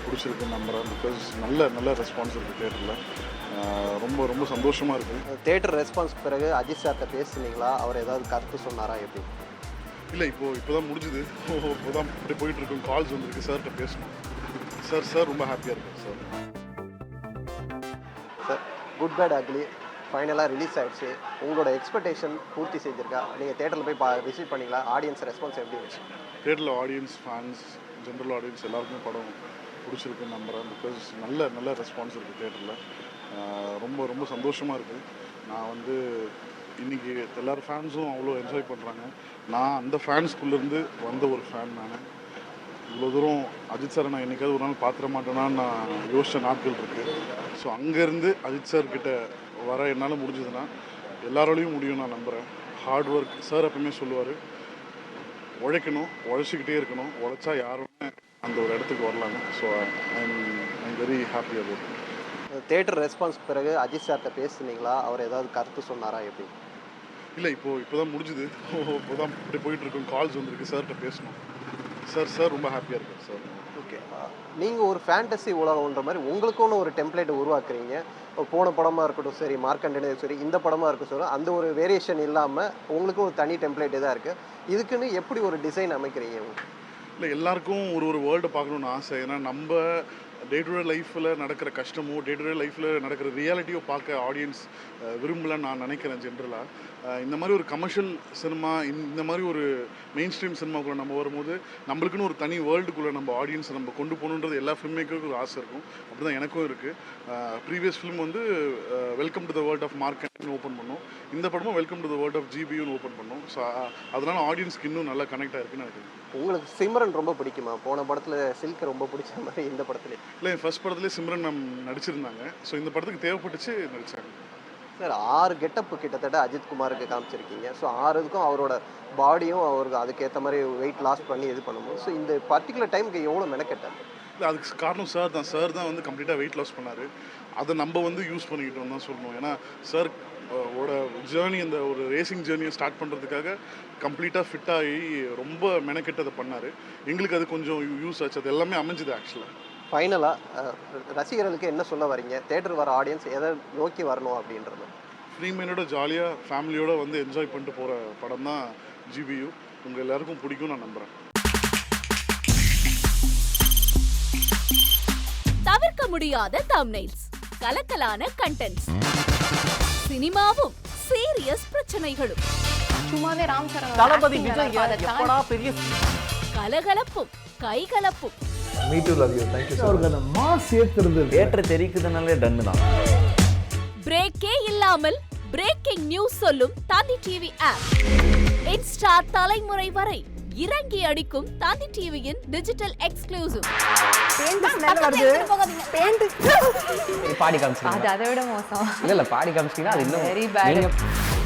பிடிச்சிருக்குன்னு நம்புகிறேன். பிகாஸ் நல்ல நல்ல ரெஸ்பான்ஸ் இருக்குது தேட்டரில். ரொம்ப ரொம்ப சந்தோஷமாக இருக்குது. தேட்டர் ரெஸ்பான்ஸ் பிறகு அஜித் சார்கிட்ட பேசுனீங்களா? அவர் ஏதாவது கருத்து சொன்னாரா? எப்படி? இல்லை, இப்போ தான் முடிஞ்சுது. இப்போ தான் இப்படி போயிட்டுருக்கோம். கால்ஸ் வந்துருக்கு. சார்கிட்ட பேசணும். சார் ரொம்ப ஹாப்பியாக இருக்கேன் sir. Sir, good bad ugly ஃபைனலாக ரிலீஸ் ஆகிடுச்சு. உங்களோட எக்ஸ்பெக்டேஷன் பூர்த்தி செஞ்சுருக்கா? நீங்கள் தேட்டரில் போய் விசிட் பண்ணிங்களா? ஆடியன்ஸ் ரெஸ்பான்ஸ் எப்படி இருந்துச்சு? தேட்டரில் ஆடியன்ஸ், ஃபேன்ஸ், ஜென்ரல் ஆடியன்ஸ் எல்லாருக்குமே படம் பிடிச்சிருக்குன்னு நம்புகிறேன். பிகாஸ் நல்ல நல்ல ரெஸ்பான்ஸ் இருக்குது தேட்டரில். ரொம்ப ரொம்ப சந்தோஷமாக இருக்குது. நான் இன்றைக்கி எல்லோரும் ஃபேன்ஸும் அவ்வளோ என்ஜாய் பண்ணுறாங்க. நான் அந்த ஃபேன்ஸ்குள்ளேருந்து வந்த ஒரு ஃபேன். நான் இவ்வளோ தூரம் அஜித் சாரை நான் என்றைக்காவது ஒரு நாள் பார்த்துட மாட்டேனான்னு நான் யோசித்த நாட்கள் இருக்குது. ஸோ அங்கேருந்து அஜித் சார்கிட்ட வர என்னால் முடிஞ்சதுன்னா எல்லாரோடையும் முடியும் நான் நம்புகிறேன். ஹார்ட் ஒர்க் சார் எப்பவுமே சொல்லுவார், உழைக்கணும், உழைச்சிக்கிட்டே இருக்கணும், உழைச்சா யாருமே அந்த ஒரு இடத்துக்கு வரலாங்க. So I'm very happy about it. Theatre response பிறகு அஜித் சார்கிட்ட பேசுனீங்களா? அவர் ஏதாவது கருத்து சொன்னாரா? எப்படி? இல்லை, இப்போ தான் முடிஞ்சுது. இப்போ தான் இப்படி போயிட்டுருக்கோம். கால்ஸ் வந்துருக்கு. சார்கிட்ட பேசணும். சார் ரொம்ப ஹாப்பியாக இருக்கேன் சார். ஓகே, நீங்கள் ஒரு ஃபேண்டசி உலகம்ன்ற மாதிரி உங்களுக்குன்னு ஒரு டெம்ப்ளேட்டை உருவாக்குறீங்க. போன படமாக இருக்கட்டும் சரி, மார்க்கண்டேயனும் சரி, இந்த படமாக இருக்கட்டும் சரி, அந்த ஒரு வேரியேஷன் இல்லாமல் உங்களுக்கும் ஒரு தனி டெம்ப்ளேட் தான் இருக்குது. இதுக்குன்னு எப்படி ஒரு டிசைன் அமைக்கிறீங்க? இல்லை, எல்லாருக்கும் ஒரு வேர்ல்டை பார்க்கணுன்னு ஆசை. ஏன்னா நம்ம டே டு டே லைஃப்பில் நடக்கிற கஷ்டமோ, டே டு டே லைஃப்பில் நடக்கிற ரியாலிட்டியோ பார்க்க ஆடியன்ஸ் விரும்பலன்னு நான் நினைக்கிறேன். ஜென்ரலாக இந்த மாதிரி ஒரு கமர்ஷியல் சினிமா, இந்த மாதிரி ஒரு மெயின் ஸ்ட்ரீம் சினிமாக்குள்ளே நம்ம வரும்போது நம்மளுக்குன்னு ஒரு தனி வேர்ல்டுக்குள்ளே நம்ம ஆடியன்ஸை நம்ம கொண்டு போகணுன்றது எல்லா ஃபில்ம் மேக்கருக்கும் ஒரு ஆசை இருக்கும். அப்படி தான் எனக்கும் இருக்குது. Previous film welcome to the world of marketing open பண்ணோம். இந்த படமும் welcome to the world of ஜிபியூன்னு ஓப்பன் பண்ணோம். ஸோ அதனால் ஆடியன்ஸ்க்கு இன்னும் நல்லா கனெக்ட் ஆகிருக்குன்னு நினைக்கிறேன். உங்களுக்கு சிம்ரன் ரொம்ப பிடிக்குமா? போன படத்தில் சில்க் ரொம்ப பிடிச்ச மாதிரி இந்த படத்துல? இல்லை, என் ஃபர்ஸ்ட் படத்துலேயே சிம்ரன் மேம் நடிச்சிருந்தாங்க. ஸோ இந்த படத்துக்கு தேவைப்பட்டுச்சு நடித்தாங்க. சார், 6 கெட்டப்பு கிட்டத்தட்ட அஜித் குமாருக்கு காமிச்சிருக்கீங்க. ஸோ 6க்கும் அவரோட பாடியும் அவருக்கு அதுக்கேற்ற மாதிரி வெயிட் லாஸ் பண்ணி இது பண்ணும்போது, ஸோ இந்த பர்டிகுலர் டைமுக்கு எவ்வளோ மெனக்கெட்டாங்க? இல்லை, அதுக்கு காரணம் சார் தான் கம்ப்ளீட்டாக வெயிட் லாஸ் பண்ணார். அதை நம்ம யூஸ் பண்ணிக்கிட்டோம் தான் சொல்லணும். ஏன்னா சார் ஓட ஜேர்னி, அந்த ஒரு ரேசிங் ஜேர்னியை ஸ்டார்ட் பண்ணுறதுக்காக கம்ப்ளீட்டாக ஃபிட்டாகி ரொம்ப மெனக்கெட்டதை பண்ணார். எங்களுக்கு அது கொஞ்சம் யூஸ் ஆச்சு. அது எல்லாமே அமைஞ்சுது ஆக்சுவலாக. ஃபைனலாக ரசிகர்களுக்கு என்ன சொல்ல வரீங்க? தேட்டர் வர ஆடியன்ஸ் எதை நோக்கி வரணும் அப்படின்றது? ஃப்ரீ மைண்டோட ஜாலியாக ஃபேமிலியோடு என்ஜாய் பண்ணிட்டு போகிற படம் தான் ஜிபியூ. உங்கள் எல்லாருக்கும் பிடிக்கும் நான் நம்புகிறேன். தவிர்க்க முடியாத தம்ப்நெயில்ஸ், கலக்கலான கண்டென்ட்ஸ், சினிமாவும் சீரியஸ் பிரச்சனைகளும், சும்மாவே ராம் சரண் தளபதி விஜய் எப்படா பெரிய கலகலப்பும் கைகலப்பும். Me too, love you. Thank you so much. அவருக்கு மாஸ் ஏத்துறது தியேட்டர் தெரிக்குதுனாலே டன்னு தான். பிரேக்கே இல்லாமல் பிரேக்கிங் நியூஸ் சொல்லும் தந்தி டிவி ஆப். இன்ஸ்டா தலைமுறை வரை இறங்கி அடிக்கும் தந்தி டிவியின் டிஜிட்டல் எக்ஸ்க்ளூசிவ். பாடி காமிச்சிட்டீங்க. அதை விட மோசம். இல்ல பாடி காமிச்சிட்டீங்கன்னா அது இன்னும் வெரி பேட்.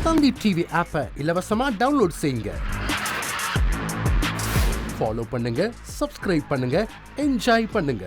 தந்தி டிவி ஆப்பை இலவசமா டவுன்லோட் செய்யுங்க. ஃபாலோ பண்ணுங்க, சப்ஸ்கிரைப் பண்ணுங்க, என்ஜாய் பண்ணுங்க.